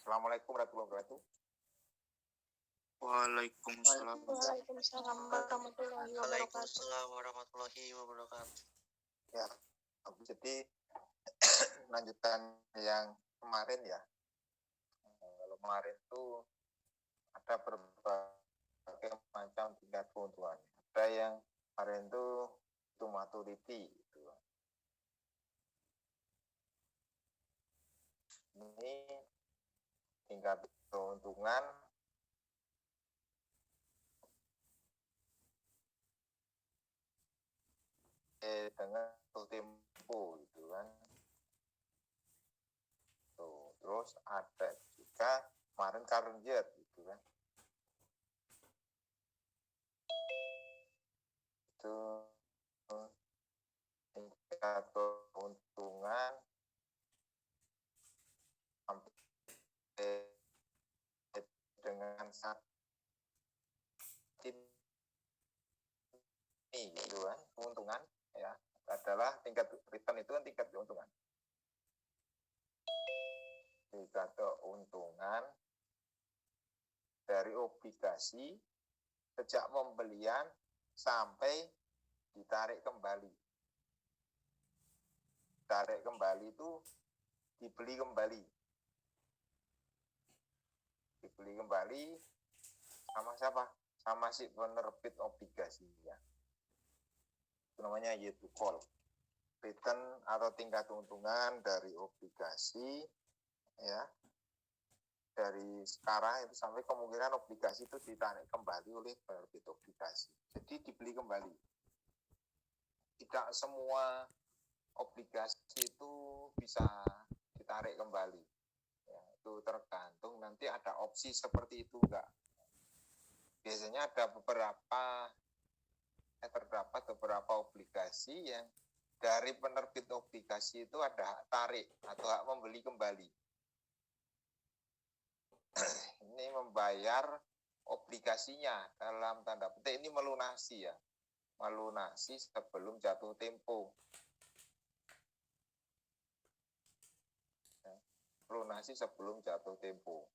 Assalamualaikum warahmatullahi wabarakatuh. Waalaikumsalam. Waalaikumsalam warahmatullahi wabarakatuh. Waalaikumsalam warahmatullahi wabarakatuh. Ya, jadi lanjutan yang kemarin ya. Kalau kemarin tuh ada berbagai macam tingkat keuntungan. Ada yang kemarin tuh itu maturity gitu. Ini tingkat keuntungan dengan tempo gitu kan. Tuh, terus ada juga kemarin current year gitu kan. Itu tingkat keuntungan sampai dengan saat ini gitu kan, keuntungan ya adalah tingkat return itu kan tingkat keuntungan. Tingkat keuntungan dari obligasi sejak pembelian sampai ditarik kembali. Tarik kembali itu dibeli kembali. Dibeli kembali sama siapa? Sama si penerbit obligasinya. Itu namanya yield to call. Return atau tingkat keuntungan dari obligasi ya. Dari sekarang itu sampai kemungkinan obligasi itu ditarik kembali oleh penerbit obligasi. Jadi dibeli kembali. Tidak semua obligasi itu bisa ditarik kembali. Ya, itu tergantung nanti ada opsi seperti itu enggak. Biasanya ada terdapat beberapa obligasi yang dari penerbit obligasi itu ada hak tarik atau hak membeli kembali. Ini membayar obligasinya dalam tanda petik ini melunasi ya. Melunasi sebelum jatuh tempo. Melunasi sebelum jatuh tempo.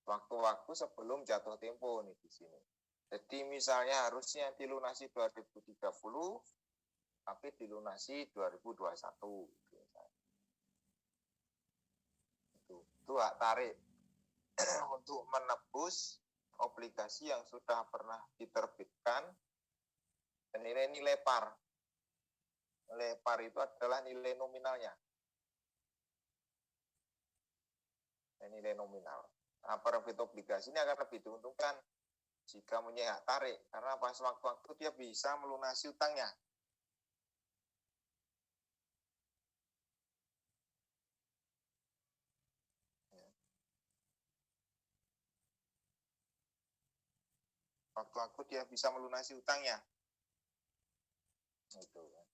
Waktu-waktu sebelum jatuh tempo nih di sini. Jadi misalnya harusnya dilunasi 2030 tapi dilunasi 2021. Itu hak tarik untuk menebus obligasi yang sudah pernah diterbitkan dan nilai par. Nilai par itu adalah nilai nominalnya. Nilai nominal. Nah, penerbit obligasi ini akan lebih diuntungkan jika punya hak tarik karena pas waktu-waktu dia bisa melunasi utangnya. Waktu-waktu dia bisa melunasi utangnya. Itu kan.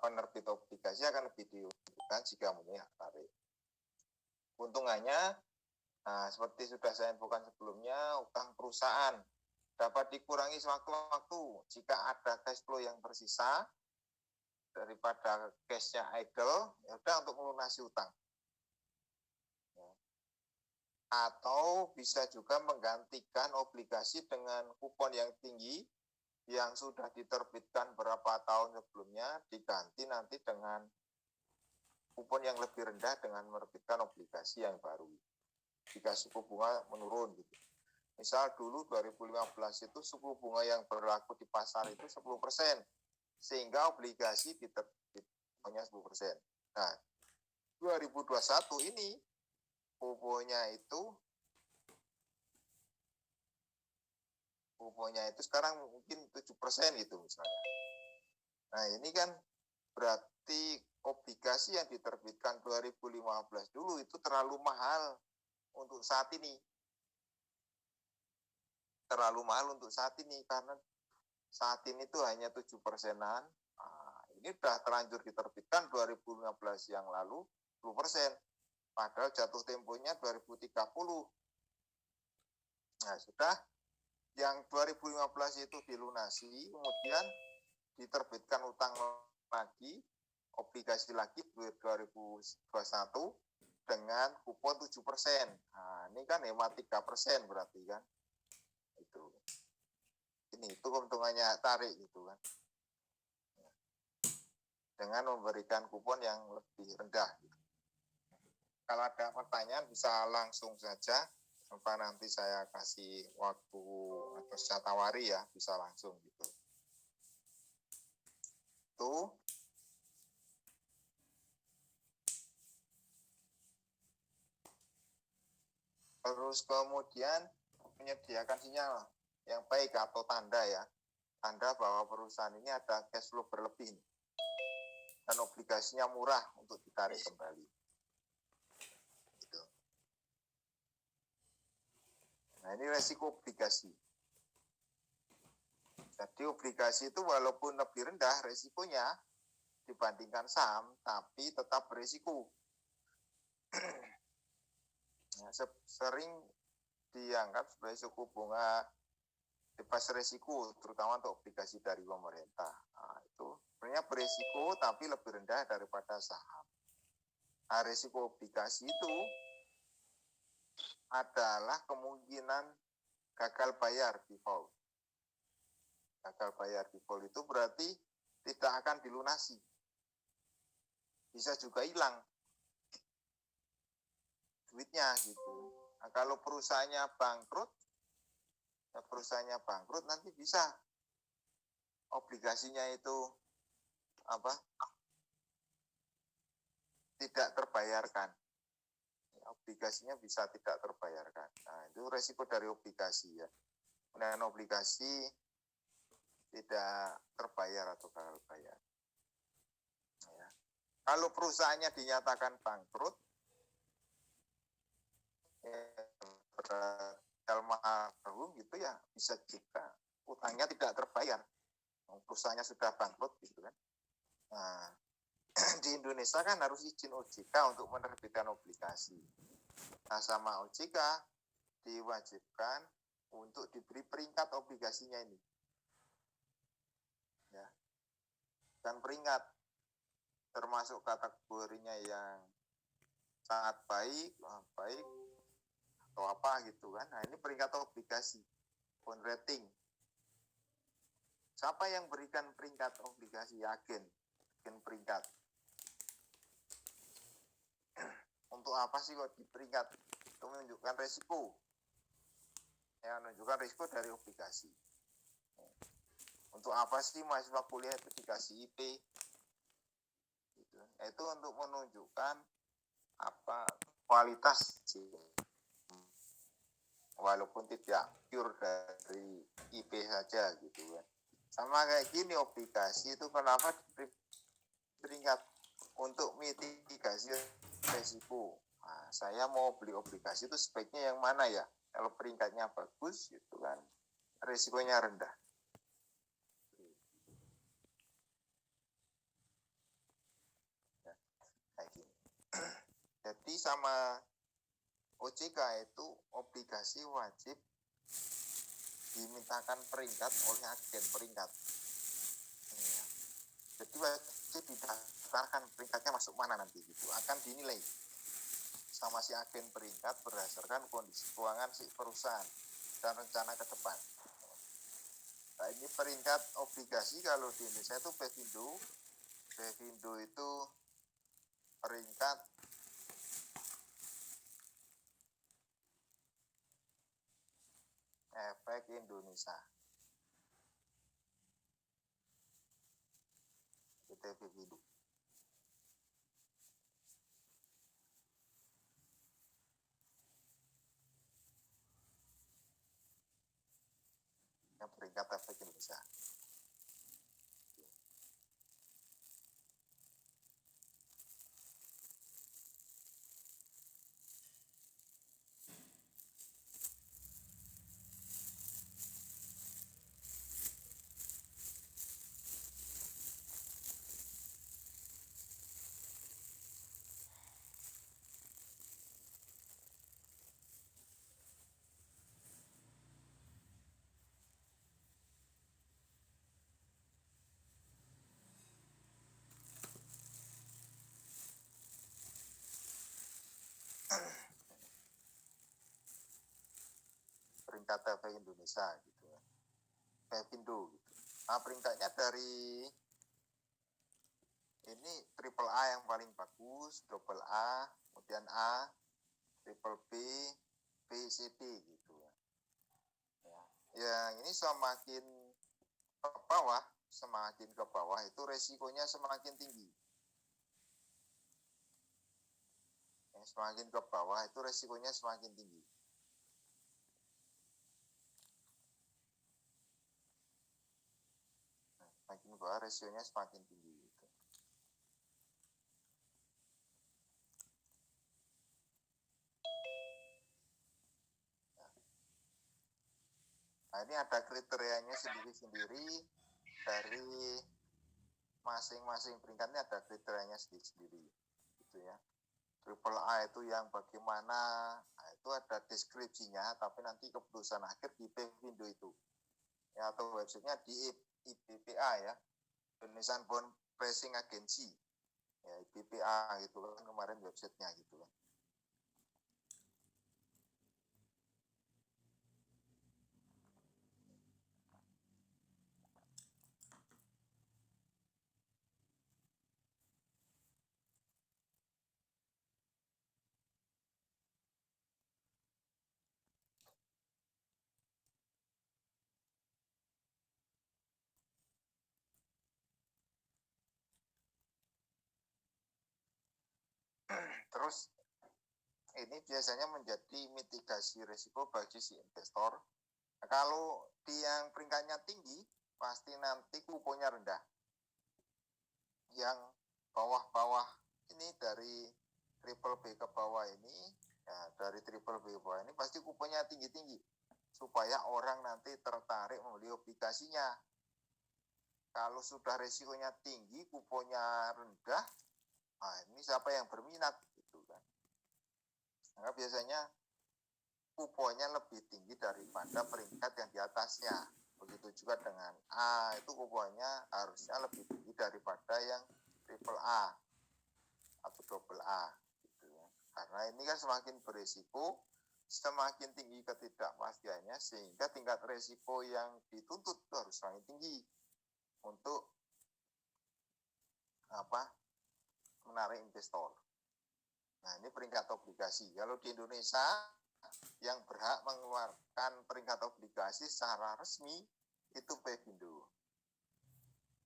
Penerbit obligasi akan lebih diuntungkan jika punya hak tarik. Keuntungannya, nah seperti sudah saya infokan sebelumnya, utang perusahaan dapat dikurangi sewaktu-waktu jika ada cash flow yang tersisa daripada cashnya idle, ya udah untuk melunasi utang. Atau bisa juga menggantikan obligasi dengan kupon yang tinggi yang sudah diterbitkan berapa tahun sebelumnya diganti nanti dengan kupon yang lebih rendah dengan menerbitkan obligasi yang baru jika suku bunga menurun gitu. Misal dulu 2015 itu suku bunga yang berlaku di pasar itu 10%, sehingga obligasi diterbit hanya 10%. Nah, 2021 ini kuponnya itu sekarang mungkin 7% gitu misalnya. Nah, ini kan berarti obligasi yang diterbitkan 2015 dulu itu terlalu mahal untuk saat ini. Terlalu mahal untuk saat ini karena saat ini tuh hanya 7%-an. Nah, ini sudah terlanjur diterbitkan 2015 yang lalu 10%. Padahal jatuh temponya 2030. Nah, sudah yang 2015 itu dilunasi, kemudian diterbitkan utang lagi, obligasi lagi 2021, dengan kupon 7%. Nah, ini kan hemat 3% berarti kan. Itu keuntungannya tarik gitu kan. Dengan memberikan kupon yang lebih rendah. Gitu. Kalau ada pertanyaan bisa langsung saja. Sampai nanti saya kasih waktu atau saya tawari ya, bisa langsung gitu. Tuh. Terus kemudian menyediakan sinyal yang baik atau tanda ya. Tanda bahwa perusahaan ini ada cash flow berlebih. Dan obligasinya murah untuk ditarik kembali. Gitu. Nah ini resiko obligasi. Jadi obligasi itu walaupun lebih rendah resikonya dibandingkan saham, tapi tetap berisiko. Nah, sering dianggap sebagai suku bunga bebas resiko, terutama untuk obligasi dari pemerintah. Nah, itu sebenarnya berisiko tapi lebih rendah daripada saham. Nah, risiko obligasi itu adalah kemungkinan gagal bayar default. Gagal bayar default itu berarti tidak akan dilunasi. Bisa juga hilang duitnya gitu. Nah, kalau perusahaannya bangkrut nanti bisa obligasinya itu tidak terbayarkan. Obligasinya bisa tidak terbayarkan. Nah, itu resiko dari obligasi ya. Kemudian obligasi tidak terbayar atau gagal bayar. Ya. Kalau perusahaannya dinyatakan bangkrut, almarhum gitu ya, bisa juga utangnya tidak terbayar. Perusahaannya sudah bangkrut gitu kan. Nah, di Indonesia kan harus izin OJK untuk menerbitkan obligasi. Nah, sama OJK diwajibkan untuk diberi peringkat obligasinya ini. Ya. Dan peringkat termasuk kategorinya yang sangat baik atau apa gitu kan. Nah, ini peringkat obligasi, bond rating. Siapa yang berikan peringkat obligasi? Agen peringkat. Untuk apa sih kok di peringkat? Untuk menunjukkan resiko. Ya, menunjukkan resiko dari obligasi. Untuk apa sih mahasiswa kuliah itu dikasih IP? Gitu. Itu untuk menunjukkan kualitas sih. Walaupun tidak pure dari IP saja gitu kan. Sama kayak gini obligasi itu kenapa peringkat untuk mitigasi resiko. Nah, saya mau beli obligasi itu sebaiknya yang mana ya? Kalau peringkatnya bagus gitu kan, resikonya rendah. Ya, kayak gini. Jadi sama OJK itu obligasi wajib dimintakan peringkat oleh agen peringkat. Ya. Jadi wajib didaftarkan peringkatnya masuk mana nanti gitu. Akan dinilai sama si agen peringkat berdasarkan kondisi keuangan si perusahaan dan rencana ke depan. Nah, ini peringkat obligasi kalau di Indonesia itu Bevindo. Bevindo itu peringkat efek Indonesia. Itu Bevindo. Yang peringkat efek Indonesia. peringkat TP Indonesia gitu ya. Pepindo gitu. Nah, peringkatnya dari ini triple A yang paling bagus, double A, kemudian A, triple B, B, C, D gitu ya. Yang ini semakin ke bawah itu resikonya semakin tinggi. Semakin ke bawah itu resikonya semakin tinggi. Semakin ke bawah resikonya semakin tinggi. Gitu. Nah, ini ada kriterianya sendiri-sendiri dari masing-masing peringkatnya ada kriterianya sendiri-sendiri. Gitu ya. Triple A itu yang bagaimana, nah, itu ada deskripsinya, tapi nanti keputusan akhir di Pepindo itu. Ya, atau websitenya di IBPA ya, Indonesian Bond Pricing Agency. Ya, IBPA gitu kan kemarin websitenya gitu kan. Terus ini biasanya menjadi mitigasi risiko bagi si investor. Nah, kalau di yang peringkatnya tinggi, pasti nanti kuponnya rendah. Yang bawah-bawah ini dari triple B ke bawah ini, ya, dari triple B ke bawah ini pasti kuponnya tinggi-tinggi. Supaya orang nanti tertarik membeli obligasinya. Kalau sudah resikonya tinggi, kuponnya rendah, nah ini siapa yang berminat gitu kan. Maka biasanya kuponnya lebih tinggi daripada peringkat yang di atasnya. Begitu juga dengan A, itu kuponnya harusnya lebih tinggi daripada yang triple A atau double A gitu ya. Karena ini kan semakin berisiko, semakin tinggi ketidakpastiannya, sehingga tingkat resiko yang dituntut itu harus semakin tinggi untuk menarik investor. Nah, ini peringkat obligasi. Kalau di Indonesia yang berhak mengeluarkan peringkat obligasi secara resmi itu Pepindo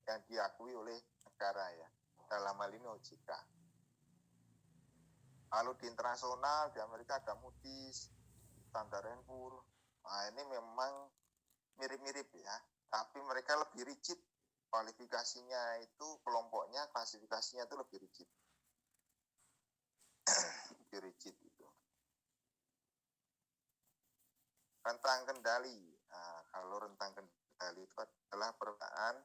yang diakui oleh negara ya, dalam hal ini OJK. Lalu di internasional, di Amerika ada Moody's, Standard & Poor's. Nah, ini memang mirip-mirip ya, tapi mereka lebih rigid. Kualifikasinya itu, kelompoknya, klasifikasinya itu lebih rigid. Lebih rigid itu. Rentang kendali. Nah, kalau rentang kendali itu adalah perbedaan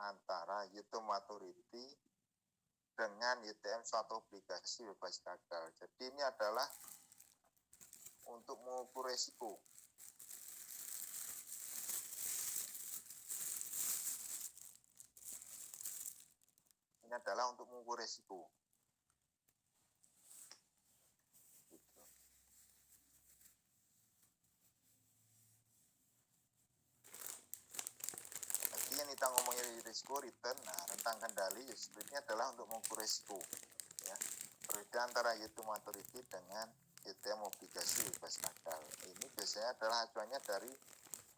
antara yield to maturity dengan YTM suatu obligasi bebas gagal. Jadi ini adalah untuk mengukur resiko. Ini adalah untuk mengukur resiko. Gitu. Jadi yang kita ngomongin risiko return, nah rentang kendali sebenarnya adalah untuk mengukur resiko. Ya. Perbedaan antara yield to maturity dengan YTM obligasi bebas gagal. Ini biasanya adalah acuannya dari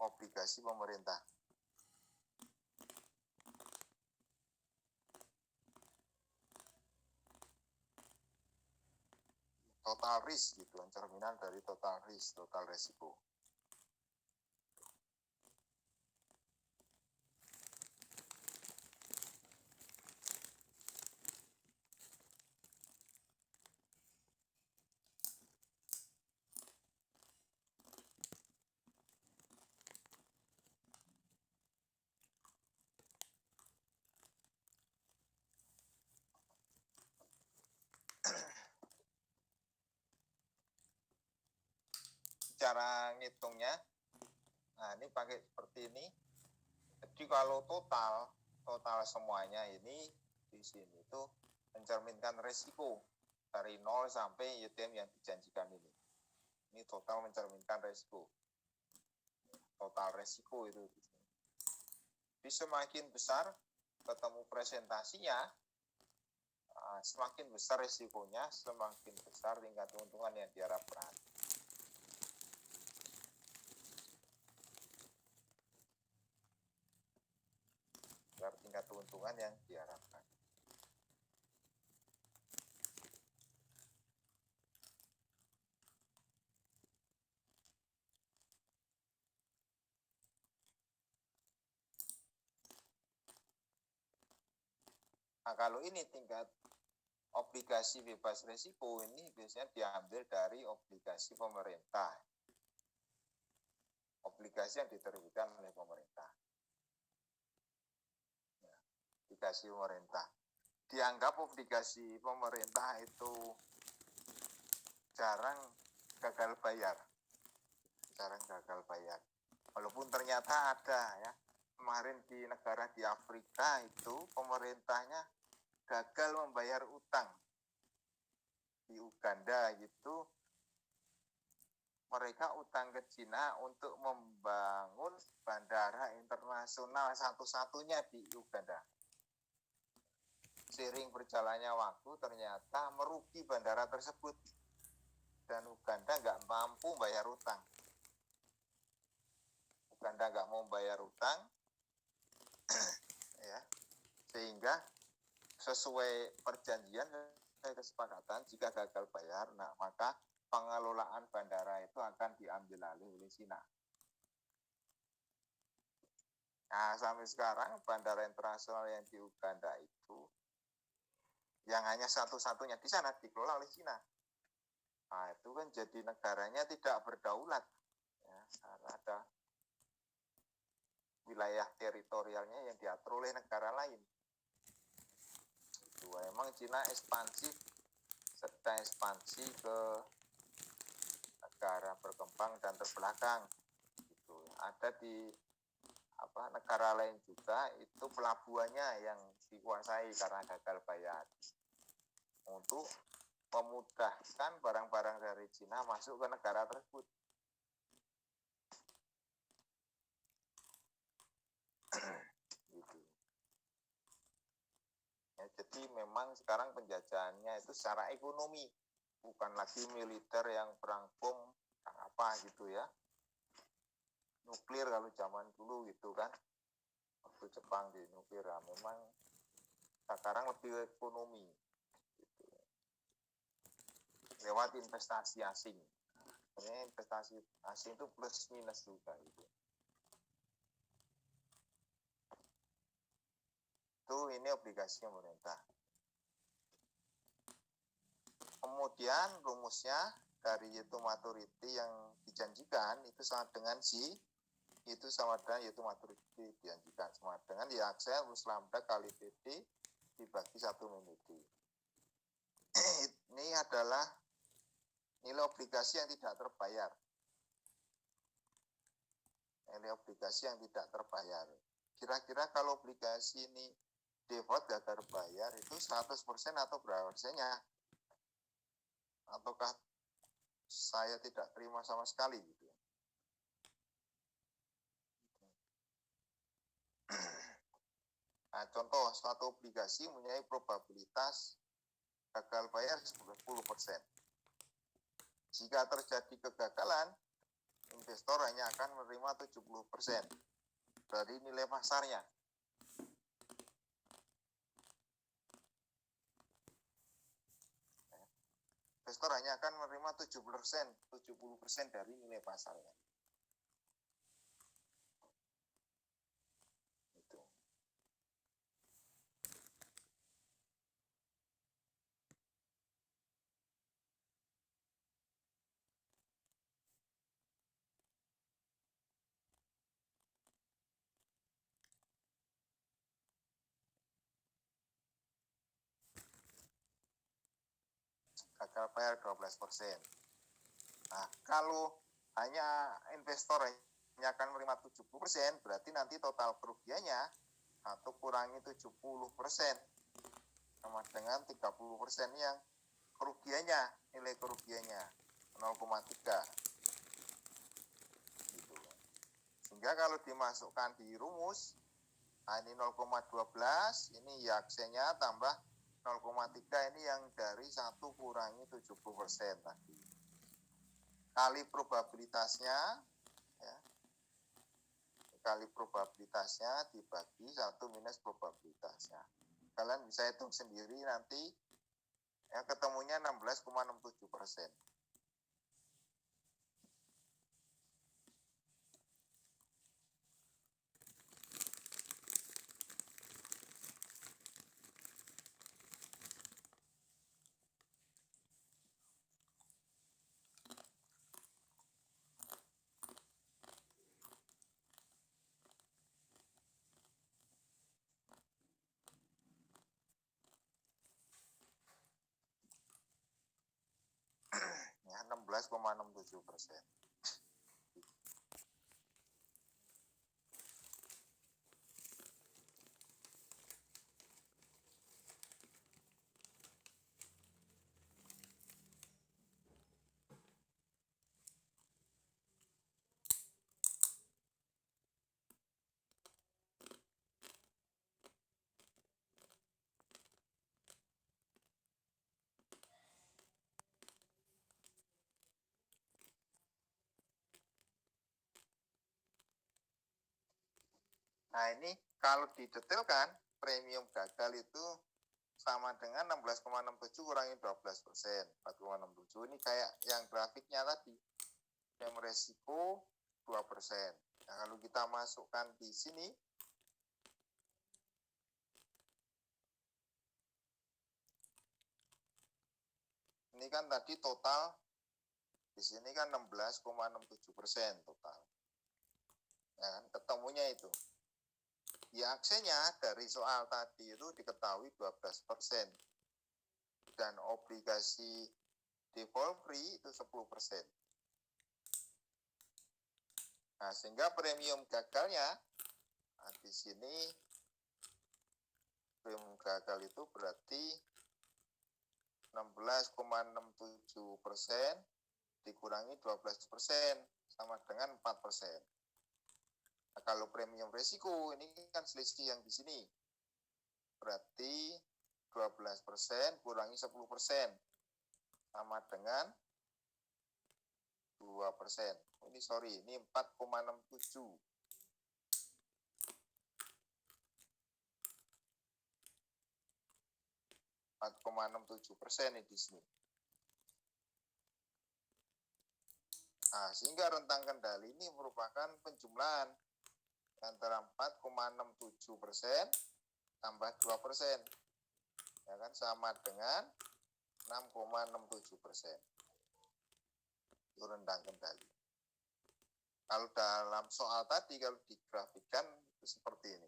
obligasi pemerintah. Total risk gitu, cerminan dari total risk, total resiko. Cara ngitungnya, nah ini pakai seperti ini. Jadi kalau total semuanya ini di sini itu mencerminkan resiko dari 0 sampai YTM yang dijanjikan ini. Ini total mencerminkan resiko. total resiko itu. Jadi semakin besar ketemu presentasinya, semakin besar resikonya, semakin besar tingkat keuntungan yang diharapkan. Tingkat keuntungan yang diharapkan. Nah, kalau ini tingkat obligasi bebas risiko ini biasanya diambil dari obligasi pemerintah. Obligasi yang diterbitkan oleh pemerintah. Obligasi pemerintah. Dianggap obligasi pemerintah itu jarang gagal bayar. Walaupun ternyata ada ya. Kemarin di negara di Afrika itu pemerintahnya gagal membayar utang. Di Uganda gitu mereka utang ke Cina untuk membangun bandara internasional satu-satunya di Uganda. Seiring berjalannya waktu ternyata merugi bandara tersebut dan Uganda nggak mampu bayar utang. Uganda nggak mau bayar utang, ya, sehingga sesuai perjanjian kesepakatan jika gagal bayar, nah maka pengelolaan bandara itu akan diambil alih oleh Cina. Nah sampai sekarang bandara internasional yang di Uganda itu yang hanya satu-satunya di sana dikelola oleh Cina. Nah itu kan jadi negaranya tidak berdaulat, ya, karena ada wilayah teritorialnya yang diatur oleh negara lain. Itu emang Cina sedang ekspansi ke negara berkembang dan terbelakang. Gitu. Ada di negara lain juga itu pelabuhannya yang dikuasai karena gagal bayar. Untuk memudahkan barang-barang dari Cina masuk ke negara tersebut. Gitu. Ya, jadi memang sekarang penjajahannya itu secara ekonomi, bukan lagi militer yang perang bom, apa gitu ya. Nuklir kalau zaman dulu gitu kan. Waktu Jepang di nuklir, memang sekarang lebih ekonomi. Gitu. Lewat investasi asing. Sebenarnya investasi asing itu plus minus juga gitu. Itu ini obligasi pemerintah. Kemudian rumusnya dari yield maturity yang dijanjikan itu sama dengan yield maturity dijanjikan sama dengan Excel plus lambda kali PD dibagi 1 min D. Ini adalah nilai obligasi yang tidak terbayar. Nilai obligasi yang tidak terbayar. Kira-kira kalau obligasi ini default gagal bayar itu 100% atau berapa persennya? Ataukah saya tidak terima sama sekali gitu. Nah, contoh suatu obligasi mempunyai probabilitas gagal bayar 10%. Jika terjadi kegagalan, investor hanya akan menerima 70% dari nilai pasarnya. Investor hanya akan menerima 70% dari nilai pasarnya. Itu. Gagal bayar 12%. Nah, kalau hanya investor hanya akan menerima 70%, berarti nanti total kerugiannya atau kurangi 70% sama dengan 30% yang kerugiannya, nilai kerugiannya 0,3 gitu. Sehingga kalau dimasukkan di rumus, nah ini 0,12, ini YAKSE-nya tambah 0,3, ini yang dari 1 kurangi 70% tadi. Kali probabilitasnya, ya, kali probabilitasnya dibagi 1 minus probabilitasnya. Kalian bisa hitung sendiri nanti, ya, ketemunya 16,67%. Ya, 16,67%. Nah, ini kalau didetailkan, premium gagal itu sama dengan 16,67 kurangi 12%, 4,67. Ini kayak yang grafiknya tadi, yang resiko 2%. Nah, kalau kita masukkan di sini, ini kan tadi total, di sini kan 16,67% total. Ya kan, ketemunya itu. YAKSE-nya dari soal tadi itu diketahui 12%. Dan obligasi default free itu 10%. Nah, sehingga premium gagalnya, nah, di sini premium gagal itu berarti 16,67% dikurangi 12% sama dengan 4%. Nah, kalau premium resiko ini kan selisih yang di sini. Berarti 12% kurangi 10% sama dengan 2%. Ini 4,67. 4,67% di sini. Nah, sehingga rentang kendali ini merupakan penjumlahan antara 4,67% tambah 2%. Ya kan, sama dengan 6,67%. Itu rentang kendali. Kalau dalam soal tadi, kalau digrafikan itu seperti ini.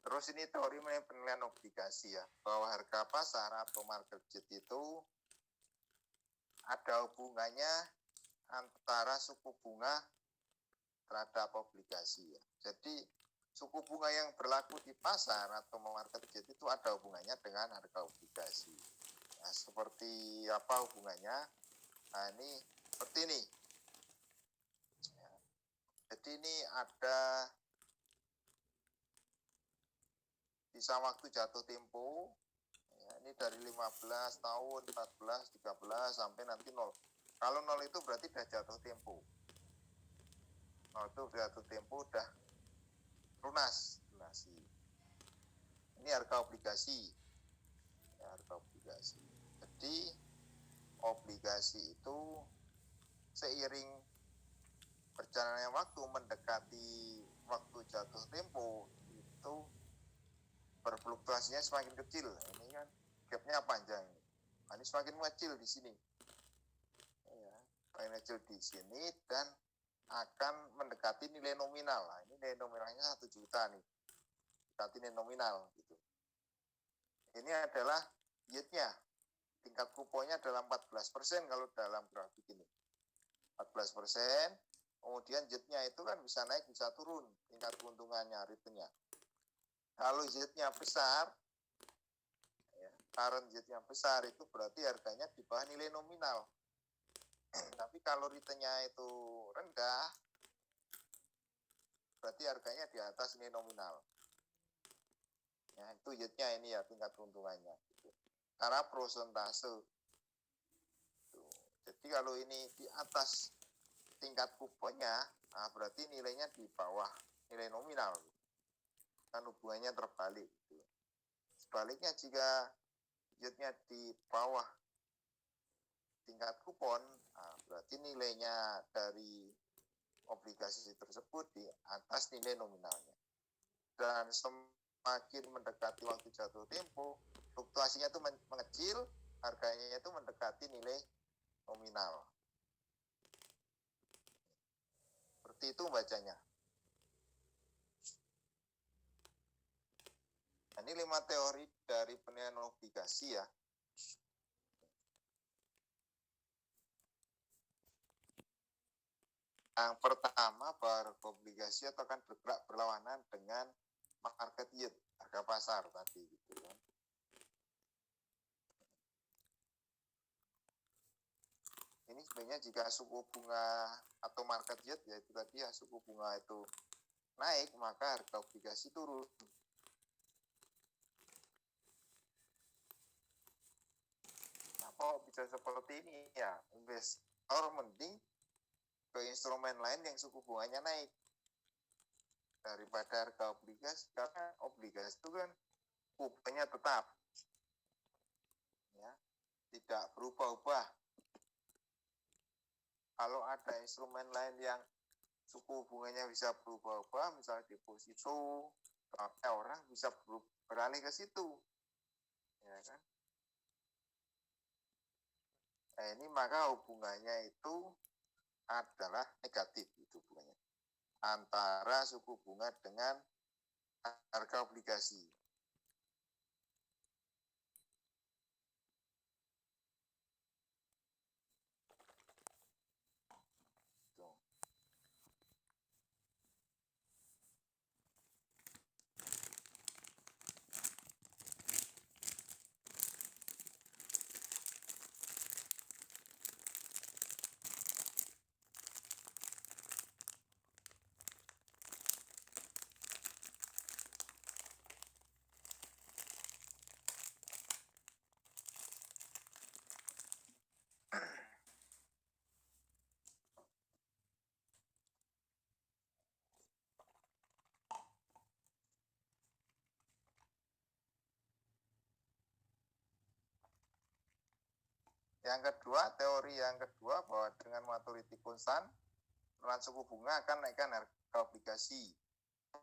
Terus ini teori mengenai penilaian obligasi ya, bahwa harga pasar atau market rate itu ada hubungannya antara suku bunga terhadap obligasi ya. Jadi suku bunga yang berlaku di pasar atau market rate itu ada hubungannya dengan harga obligasi. Nah, seperti apa hubungannya? Nah, ini seperti ini. Ya. Jadi ini ada sisa waktu jatuh tempo, ya, ini dari 15 tahun, 14, 13, sampai nanti 0. Kalau 0 itu berarti sudah jatuh tempo. 0 itu jatuh tempo, udah lunas. Ini harga obligasi. Ya, harga obligasi. Jadi obligasi itu seiring berjalannya waktu mendekati waktu jatuh tempo itu berfluktuasinya semakin kecil. Ini kan gapnya panjang. Ini semakin mengecil di sini. Ya, semakin kecil di sini dan akan mendekati nilai nominal. Nah, ini nilai nominalnya 1 juta nih. Mendekati nilai nominal gitu. Ini adalah yield-nya. Tingkat kuponnya adalah 14% kalau dalam grafik ini. 14%. Kemudian yield-nya itu kan bisa naik, bisa turun. Tingkat keuntungannya, return-nya. Kalau yield-nya besar, ya, current yield-nya besar itu berarti harganya di bawah nilai nominal. Tapi kalau return-nya itu rendah, berarti harganya di atas nilai nominal. Ya, itu yield-nya ini ya, tingkat keuntungannya. Karena prosentase. Jadi kalau ini di atas tingkat kuponnya, nah berarti nilainya di bawah nilai nominal. Kan hubungannya terbalik. Sebaliknya jika yield-nya di bawah tingkat kupon, nah berarti nilainya dari obligasi tersebut di atas nilai nominalnya. Dan semakin mendekati waktu jatuh tempo, fluktuasinya itu mengecil, harganya itu mendekati nilai nominal. Seperti itu bacanya. Nah, ini 5 teori dari penilaian obligasi ya. Yang pertama, bahwa obligasi itu akan bergerak berlawanan dengan market yield, harga pasar tadi gitu kan. Ini sebenarnya jika suku bunga atau market yield, yaitu tadi ya suku bunga itu naik, maka harga obligasi turun. Nah, kok bisa seperti ini ya? Investor mending ke instrumen lain yang suku bunganya naik daripada harga obligasi, karena obligasi itu kan kuponnya tetap, ya, tidak berubah-ubah. Kalau ada instrumen lain yang suku bunganya bisa berubah-ubah, misalnya deposito, orang bisa beralih ke situ, ya kan? Nah, ini maka hubungannya itu adalah negatif, itu hubungannya antara suku bunga dengan harga obligasi. Yang kedua, teori yang kedua bahwa dengan maturity constant, penurunan suku bunga akan naikkan harga obligasi.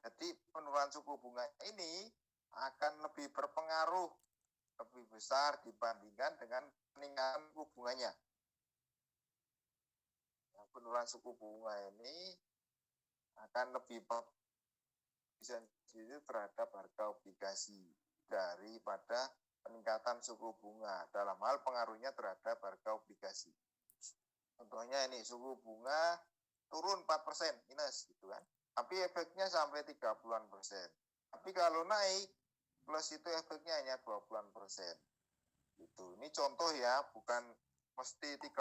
Jadi penurunan suku bunga ini akan lebih berpengaruh, lebih besar dibandingkan dengan peningkatan suku bunganya. Penurunan suku bunga ini akan lebih sensitif terhadap harga obligasi daripada peningkatan suku bunga dalam hal pengaruhnya terhadap harga obligasi. Contohnya ini, suku bunga turun 4% minus gitu kan. Tapi efeknya sampai 30-an%. Tapi kalau naik plus itu efeknya hanya 20-an%. Gitu. Ini contoh ya, bukan mesti 30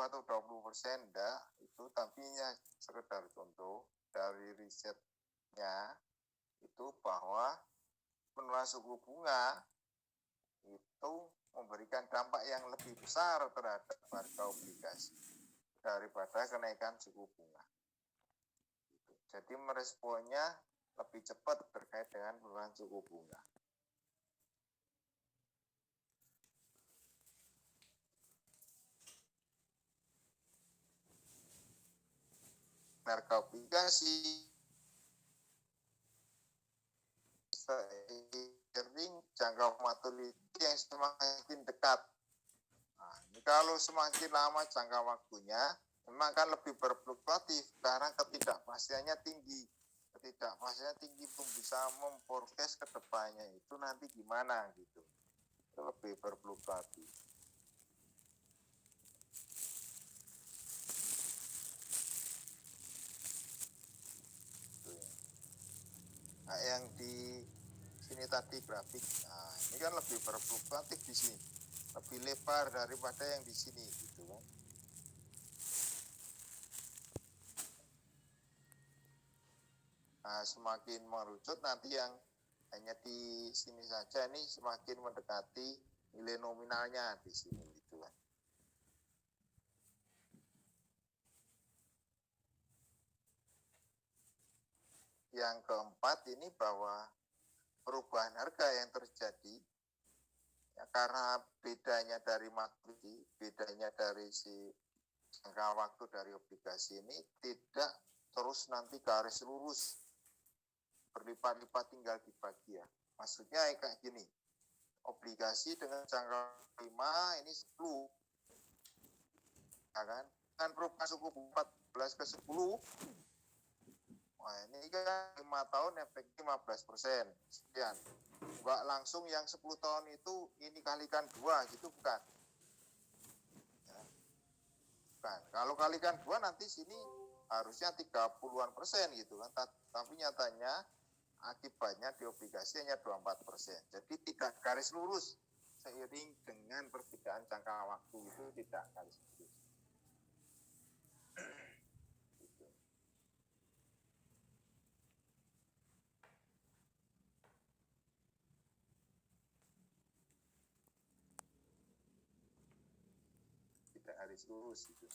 atau 20%, enggak. Itu tapi sekedar contoh dari risetnya itu bahwa penurunan suku bunga itu memberikan dampak yang lebih besar terhadap harga obligasi daripada kenaikan suku bunga. Jadi meresponnya lebih cepat terkait dengan penurunan suku bunga. harga obligasi seiring jangka maturity yang semakin dekat. Nah, ini kalau semakin lama jangka waktunya, memang akan lebih berfluktuatif karena ketidakpastiannya tinggi. Ketidakpastiannya tinggi pun bisa memforecast ke depannya itu nanti gimana gitu. Itu lebih berfluktuatif. Nah, yang di sini tadi grafik, nah, ini kan lebih berfluktuatif di sini, lebih lebar daripada yang di sini gitu kan. Nah, semakin merucut nanti yang hanya di sini saja ini semakin mendekati nilai nominalnya di sini gitu kan. Yang keempat ini bahwa perubahan harga yang terjadi ya, karena bedanya dari maturity, bedanya dari si jangka waktu dari obligasi ini tidak terus nanti garis lurus berlipat-lipat tinggal dibagi ya. Maksudnya kayak gini, obligasi dengan jangka 5 ini 10 ya kan, dengan perubahan suku 14 ke 10. Wah, ini kan 5 tahun efek 15%. Sekian. Enggak langsung yang 10 tahun itu ini kalikan 2 gitu, bukan. Ya. Bukan. Kalau kalikan 2 nanti sini harusnya 30-an% gitu kan. Tapi nyatanya akibatnya di obligasi hanya 24%. Jadi tidak garis lurus seiring dengan perbedaan jangka waktu itu tidak garis lurus. Tidak garis lurus itu.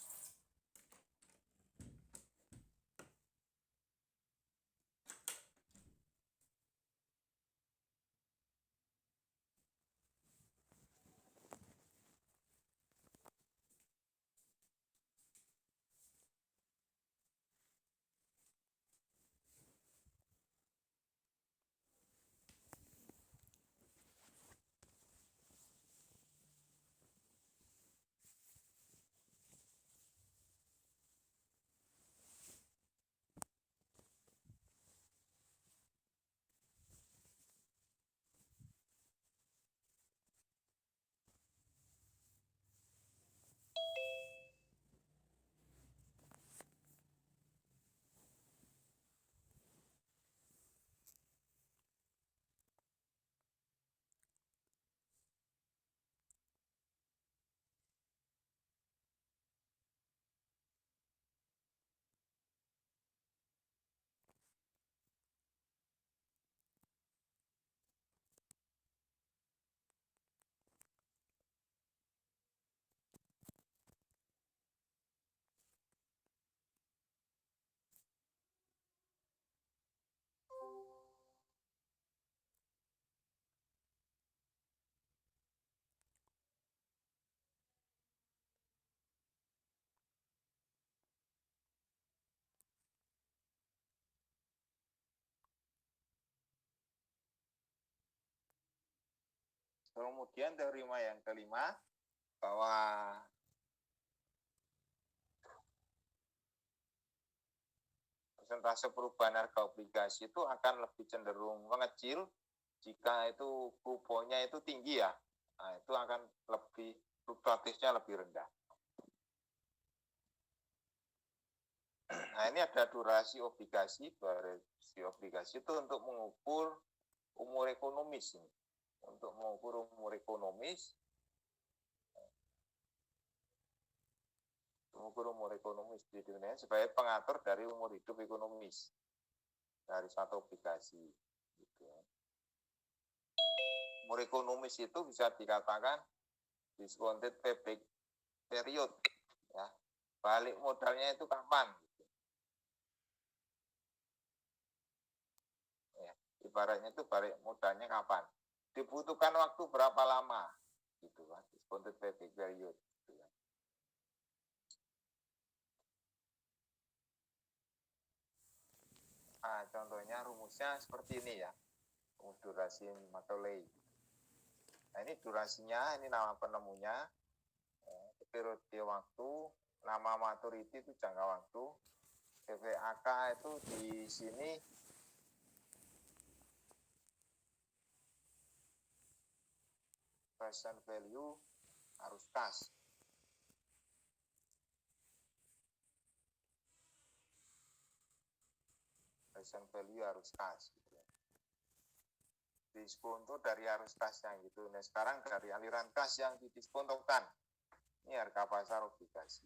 Kemudian teorema yang kelima bahwa persentase perubahan harga obligasi itu akan lebih cenderung mengecil jika itu kuponnya itu tinggi ya. Nah, itu akan lebih fluktuatifnya lebih rendah. Nah, ini ada durasi obligasi. Durasi obligasi itu untuk mengukur umur ekonomis ini. Untuk mengukur umur ekonomis, di dunia sebagai pengatur dari umur hidup ekonomis dari suatu obligasi. Gitu. Umur ekonomis itu bisa dikatakan discounted payback period, ya. Balik modalnya itu kapan? Gitu. Ya, ibaratnya itu balik modalnya kapan? Dibutuhkan waktu berapa lama? Gitu kan, discounted payback period. Gitu kan. Nah, contohnya rumusnya seperti ini ya. Rumus durasi Macaulay. Nah, ini durasinya, ini nama penemunya. Periode waktu, nama maturity itu jangka waktu. PVAK itu di sini present value harus kas. Present value harus kas. Gitu. Diskonto dari arus kasnya gitu. Nah sekarang dari aliran kas yang didiskontokan. Ini harga pasar obligasi.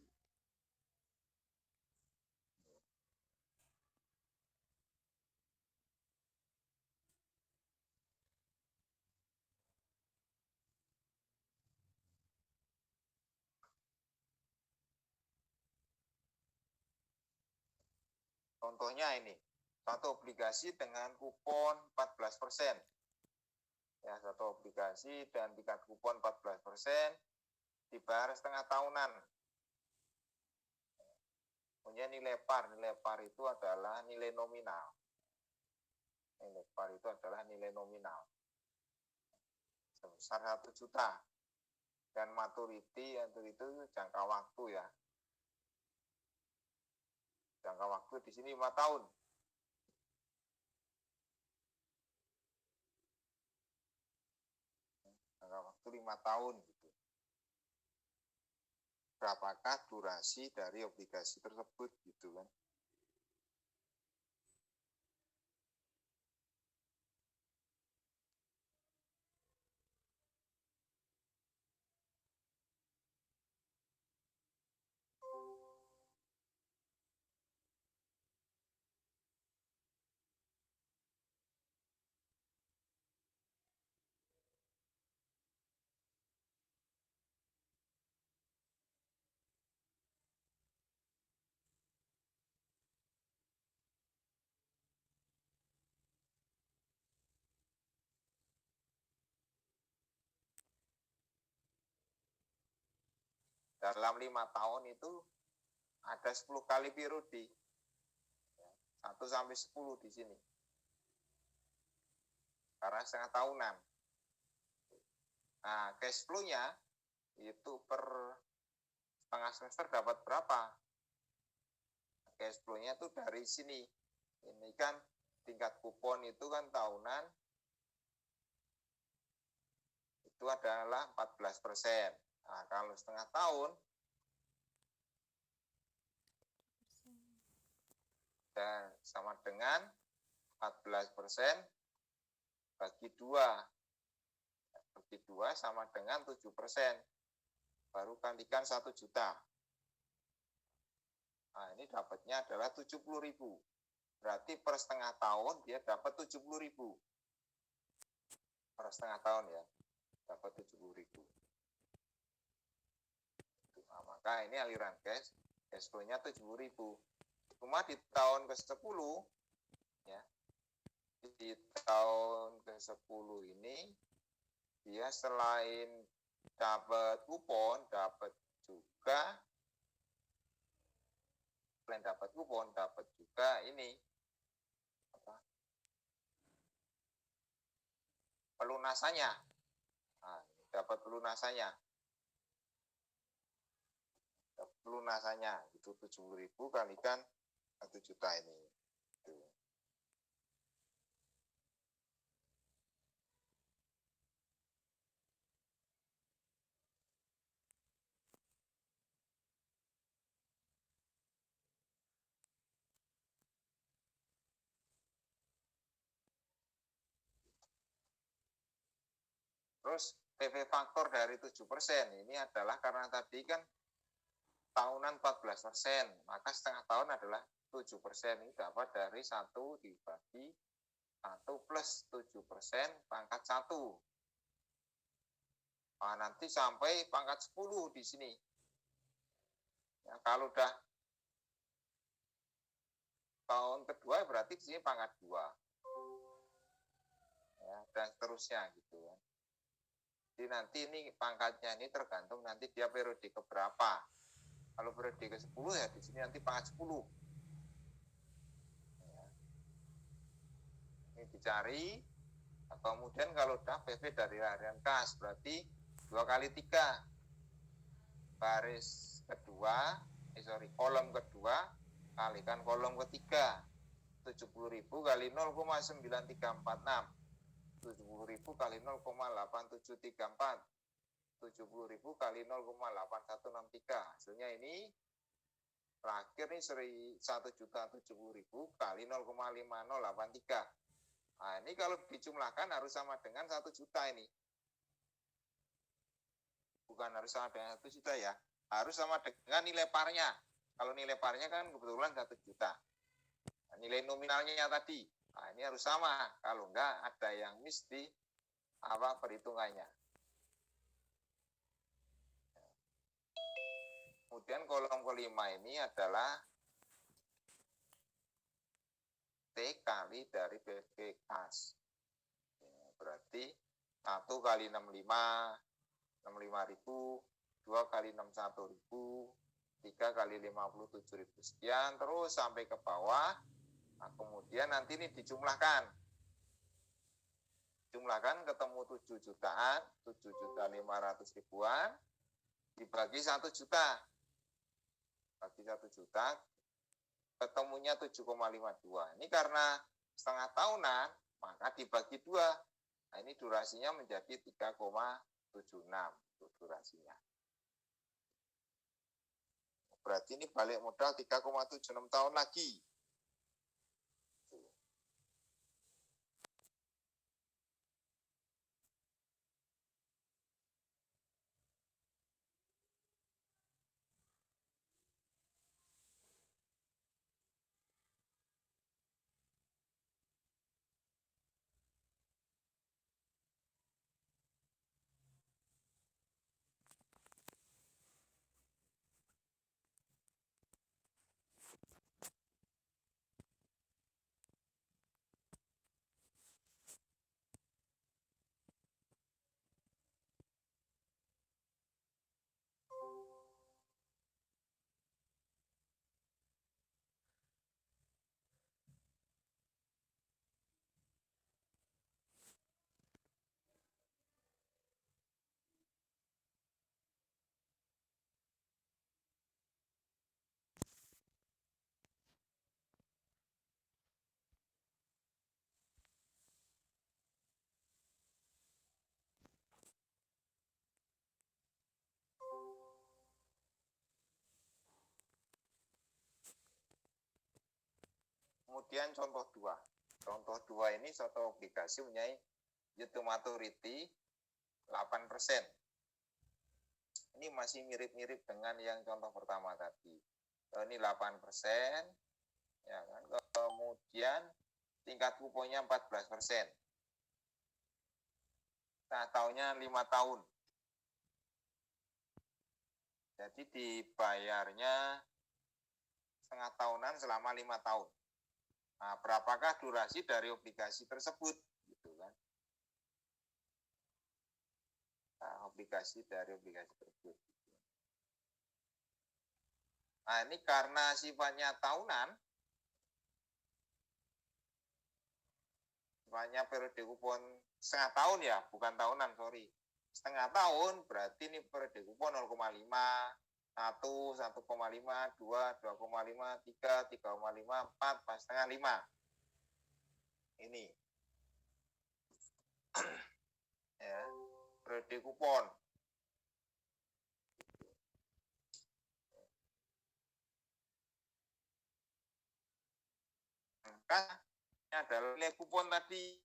Contohnya ini, satu obligasi dengan kupon 14%. Ya, satu obligasi dan tingkat kupon 14%, dibayar setengah tahunan. Punya nilai par itu adalah nilai nominal. Nilai par itu adalah nilai nominal. Sebesar 1 juta. Dan maturity itu jangka waktu ya. Jangka waktu di sini 5 tahun. Jangka waktu 5 tahun gitu. Berapakah durasi dari obligasi tersebut gitu kan? Dalam 5 tahun itu ada 10 kali periode. 1 sampai 10 di sini. Karena setengah tahunan. Nah, cash flow-nya itu per setengah semester dapat berapa? Cash flow-nya itu dari sini. Ini kan tingkat kupon itu kan tahunan. Itu adalah 14%. Nah, kalau setengah tahun, dan sama dengan 14% bagi 2. Bagi 2 sama dengan 7%. Baru kalikan 1 juta. Nah, ini dapatnya adalah 70.000. Berarti per setengah tahun dia dapat 70.000. Per setengah tahun ya, dapat 70.000. Nah, maka ini aliran cash flow-nya 70.000. Cuma di tahun ke-10 ya, di tahun ke-10 ini dia selain dapat kupon, dapat juga ini pelunasannya. Nah, dapat pelunasannya. Itu 70.000 kalikan 1 juta ini. Gitu. Terus PV faktor dari 7% ini adalah karena tadi kan tahunan 14%, maka setengah tahun adalah 7%. Ini dapat dari 1 dibagi 1 plus 7% pangkat 1. Nah, nanti sampai pangkat 10 di sini. Ya, kalau udah tahun kedua berarti di sini pangkat 2. Ya, dan seterusnya gitu ya. Jadi nanti ini pangkatnya ini tergantung nanti dia periode keberapa. Kalau periode ke-10 ya di sini nanti pangkat 10. Ya. Ini dicari. Kemudian kalau udah PV dari harian kas berarti 2 kali 3 baris kedua, kolom kedua kalikan kolom ketiga, 70.000 kali 0,9346, 70.000 kali 0,8734, 70.000 kali 0,8163. Hasilnya ini terakhir nih 1.070.000 kali 0,5083. Nah, ini kalau dijumlahkan harus sama dengan 1 juta ini. Bukan harus sama dengan 1 juta ya. Harus sama dengan nilai parnya. Kalau nilai parnya kan kebetulan 1 juta. Nah, nilai nominalnya tadi. Nah, ini harus sama. Kalau enggak ada yang miss di perhitungannya. Kemudian kolom kelima ini adalah T kali dari PV kas. Berarti 1 kali 65, 65.000, 2 kali 61.000, 3 kali 57.000 sekian, terus sampai ke bawah. Nah, kemudian nanti ini dijumlahkan. Jumlahkan ketemu 7 jutaan, 7.500.000-an, dibagi 1 juta. Bagi 1 juta, ketemunya 7,52. Ini karena setengah tahunan, maka dibagi 2. Nah, ini durasinya menjadi 3,76 untuk durasinya. Berarti ini balik modal 3,76 tahun lagi. Kemudian contoh 2. Contoh 2 ini suatu obligasi punya yield to maturity 8%. Ini masih mirip-mirip dengan yang contoh pertama tadi. Ini 8%, ya kan? Kemudian tingkat kuponnya 14%. Nah, tahunnya 5 tahun. Jadi dibayarnya setengah tahunan selama 5 tahun. Nah, berapakah durasi dari obligasi tersebut? Gitu kan? Nah, obligasi dari obligasi tersebut. Nah, ini karena sifatnya tahunan, sifatnya periode kupon setengah tahun ya, bukan tahunan, sorry. Setengah tahun berarti ini periode kupon 0,5, 1, 1,5, 2, 2,5, 3, 3,5, 4, pas setengah 5. Ini. Ya, periode kupon. Maka ini adalah nilai kupon tadi.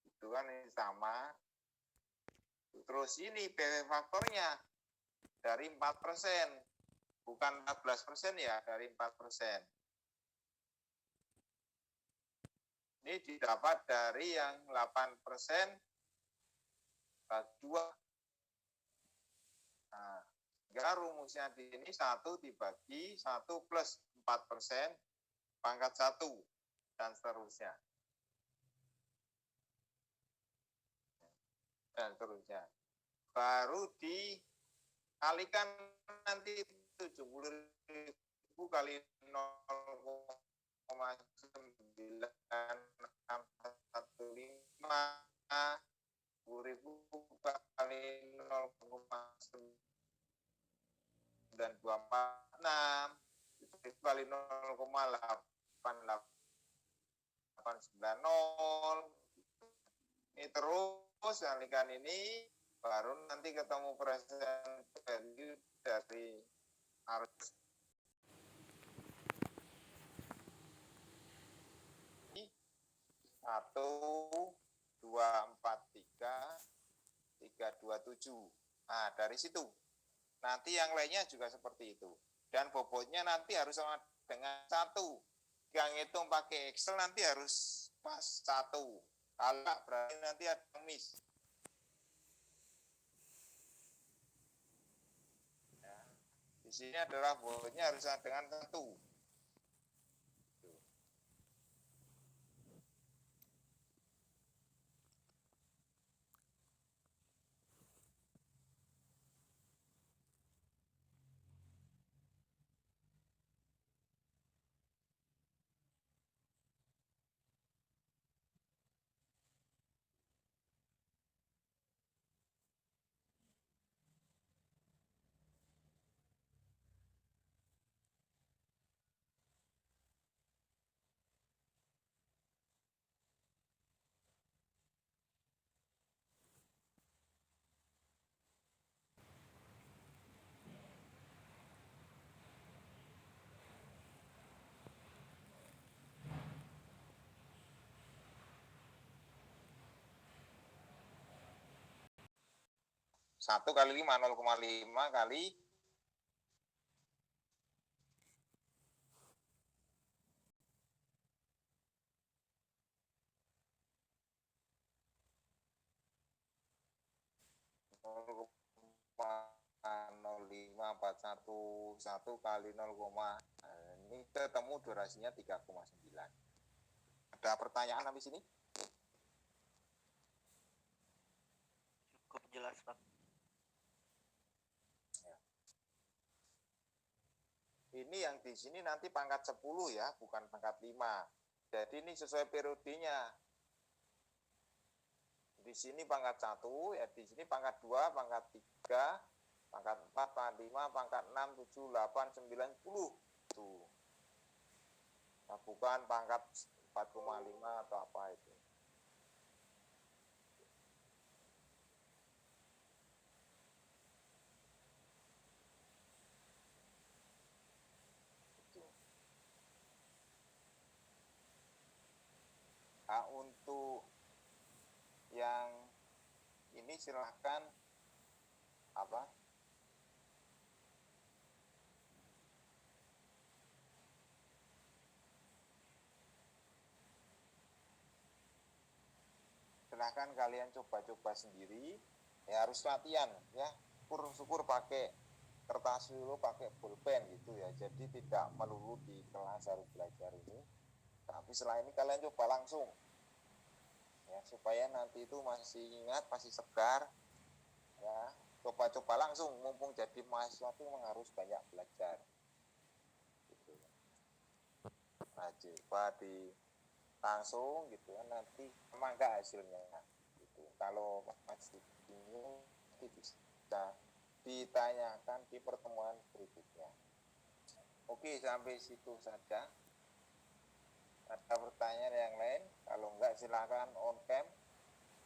Itu kan ini sama. Terus ini PV faktornya dari 4%, bukan 14% ya, dari 4%. Ini didapat dari yang 8% bagi 2. Nah, sehingga rumusnya di sini 1 dibagi 1 plus 4% pangkat 1 dan seterusnya. Dan seterusnya. Baru dikalikan nanti 70.000 kali 0,5083 0,9615 10.000 kali 0,9246 itu kali 0,8890 ini terus kalikan ini baru nanti ketemu present value dari arus 1, 2, 4, 3, 3, 2, 7. Nah, dari situ. Nanti yang lainnya juga seperti itu. Dan bobotnya nanti harus sama dengan 1. Yang hitung pakai Excel nanti harus pas 1. Kalau berarti nanti ada miss. Ya. Di sini adalah bobotnya harus sama dengan 1. Satu kali 5, 0,5 kali 0,0541 1 kali 0, ini ketemu durasinya 3,9. Ada pertanyaan habis ini? Cukup jelas, Pak. Ini yang di sini nanti pangkat 10 ya, bukan pangkat 5. Jadi ini sesuai periodenya. Di sini pangkat 1, ya di sini pangkat 2, pangkat 3, pangkat 4, pangkat 5, pangkat 6, 7, 8, 9, 10. Tuh. Nah, bukan pangkat 4,5 atau apa itu. Nah, untuk yang ini silahkan apa? Silahkan kalian coba-coba sendiri. Ya harus latihan ya. Syukur-syukur pakai kertas dulu, pakai pulpen gitu ya. Jadi tidak melulu di kelas harus belajar ini. Tapi setelah ini kalian coba langsung. Ya, supaya nanti itu masih ingat, masih segar. Ya, coba-coba langsung, mumpung jadi mahasiswa itu memang harus banyak belajar. Gitu. Nah, coba di langsung gitu kan nanti memang enggak hasilnya gitu. Kalau masih bingung bisa ditanyakan di pertemuan berikutnya. Oke, sampai situ saja. Ada pertanyaan yang lain? Kalau enggak silakan on cam.